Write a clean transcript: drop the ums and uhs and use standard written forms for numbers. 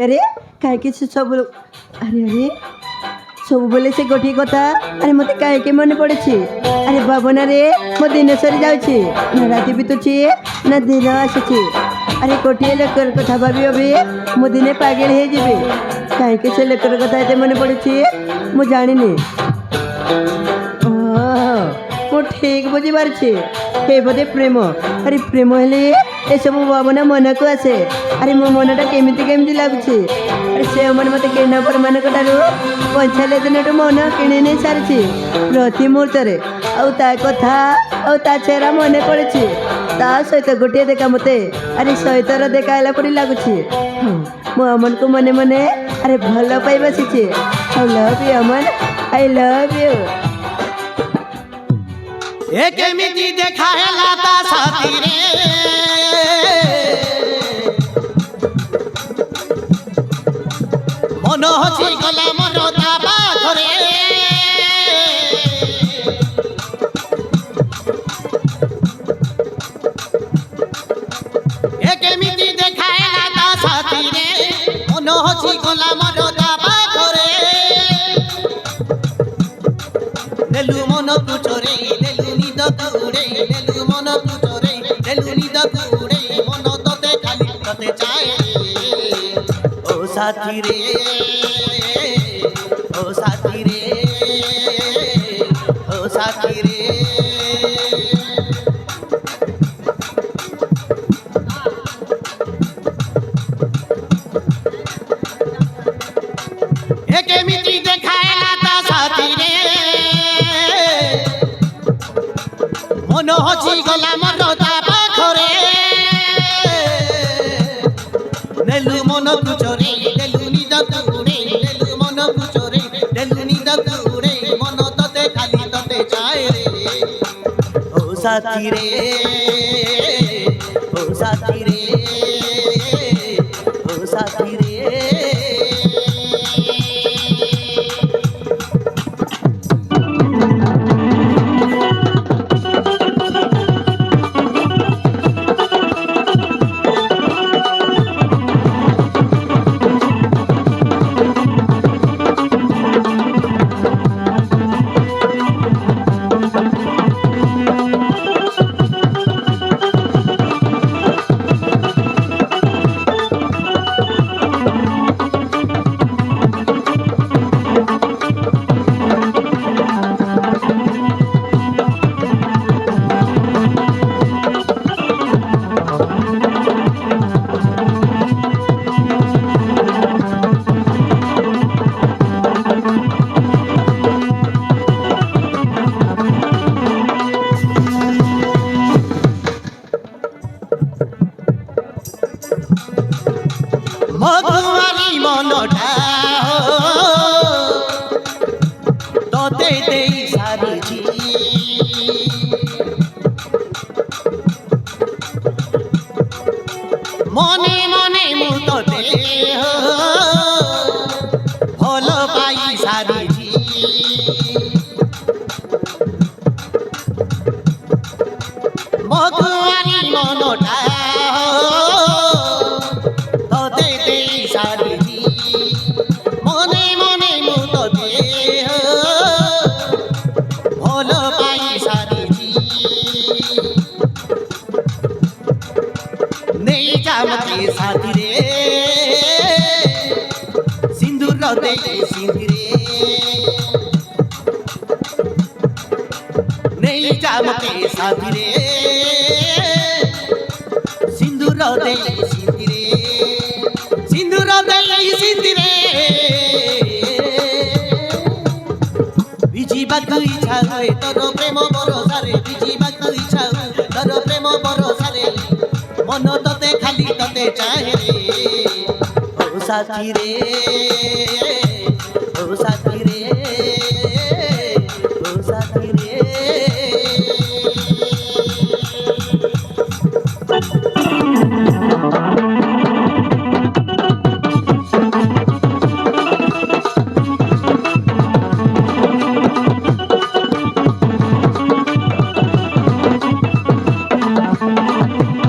अरे कहीं सब अरे अरे सब बोले से गोटे कथा अरे मत कहीं मन पड़े अरे भावना रे मो दिन सरी जाऊँगी ना राति बीतुची ना दिन आसूची अरे गोटे लोकर कथा भाभी अभी मो दिने पागल हो कहीं से लोकर कथा ये मन पड़े मु जानी मु ठीक बुझी पार्छी हे बोधे प्रेम अरे प्रेम हेले ये सब भावना मन को आसे अरे मो मनटा केमी केमी लगुच अरे से मन मत किण पर मान पंचाले दिन मन किणी नहीं सारी प्रति मुहूर्त कथा आ चेहरा मन पड़े ता सहित गोटे देखा मत अरे सहितर देखा पड़ी लगुच मो अमन को मने मने अरे भल पाई बसी I love you Aman I love you ए केमिति देखाएला ता साथी रे मन हसी गला मन ता पाखरे ए केमिति देखाएला ता साथी रे मन हसी गला मन ता पाखरे नेलु मन तू चोरे नेलु मन तू चोरे नेलु निद कुड़े मन तोते खाली तोते चाहे ओ साथी रे ओ साथी रे ओ साथी रे ए केमिति देखाएला ता साथी रे मन हसी गला मन ता पाखरे नेलु मन तू चोरे नेलु निद कुड़े नेलु मन तू चोरे नेलु निद कुड़े मन तोते खाली तोते चाहे रे ओ साथी रे ओ साथी रे ओ साथी रे मधुमारी मनटा तोते दे सारी जी मने मने मु तोते भल पाई सारी जी मधुमारी मनटा मते साथी रे सिंदूर दे सिंदूरे नहीं जा मते साथी रे सिंदूर दे सिंदूरे सिंदूर दे सिंदूरे बिजी बागु इच्छा होए तोर प्रेम भरोसा रे बिजी बागु इच्छा होए तोर प्रेम भरोसा रे मन तोते खाली तोते चाहे रे ओ साथी रे ओ साथी रे ओ साथी रे रे